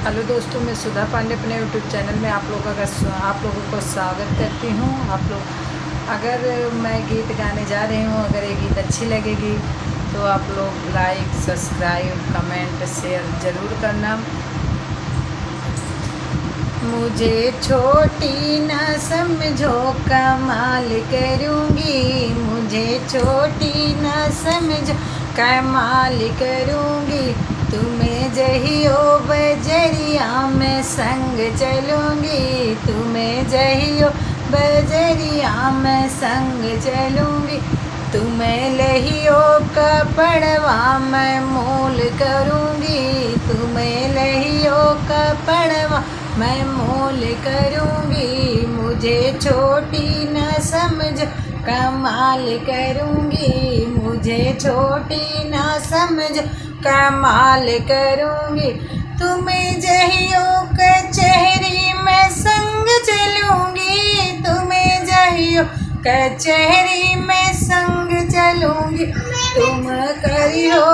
Hello दोस्तों, मैं सुधा पांडे अपने यूट्यूब चैनल में आप लोगों को स्वागत करती हूँ। आप लोग अगर मैं गीत गाने जा रही हूँ, अगर ये गीत अच्छी लगेगी तो आप लोग लाइक, सब्सक्राइब, कमेंट, शेयर ज़रूर करना। मुझे छोटी न समझो, कमाल करूँगी। मुझे छोटी न समझो, कमाल करूँगी। तुम्हें जहियो बजरिया में संग चलूँगी। तुम्हें जहियो बजरिया में संग चलूँगी। तुम्हें लहियो कपड़वा मैं मोल करूँगी। तुम्हें लहियो कपड़वा मैं मोल करूँगी। मुझे छोटी न समझो, कमाल करूँगी। मुझे छोटी न समझो, कमाल करूँगी। तुम्हें जहियो कचहरी में संग चलूँगी। तुम्हें जहियो कचहरी में संग चलूँगी। तुम करियो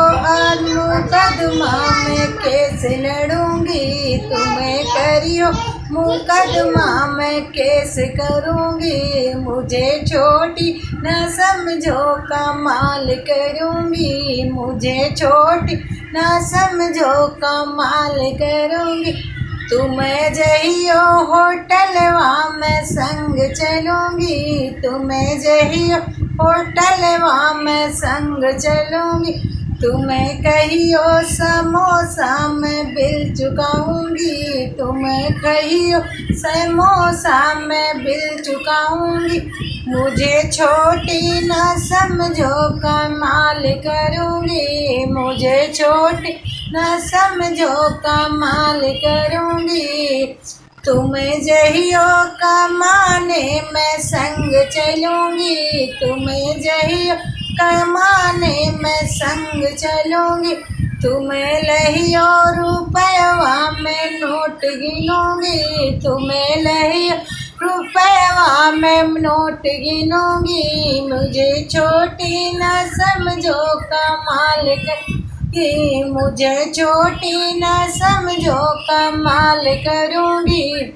मुकदमा में केस लड़ूँगी। तुम्हें करियो मुकदमा में केस करूँगी। मुझे छोटी न समझो, कमाल करूँगी। मुझे छोटी न समझो, कमाल करूँगी। तुम्हें जहियो होटलवा में संग चलूँगी। तुम्हें जहियो होटलवा में संग चलूँगी। तुम्हें कहियो समोसा में बिल चुकाऊँगी। तुम्हें कहियो समोसा में बिल चुकाऊँगी। मुझे छोटी न समझो, कमाल करूँगी। मुझे छोटी न समझो, कमाल करूँगी। तुम्हें जहियो कमाने में संग चलूँगी। तुम्हें जहियो कमाने में संग चलूँगी। तुम्हें लहियो रुपयवा में नोट गिनूँगी। तुम्हें लहियो रुपयवा में नोट गिनूँगी। मुझे छोटी न समझो, कमाल करूँगी। मुझे छोटी न समझो, कमाल करूँगी।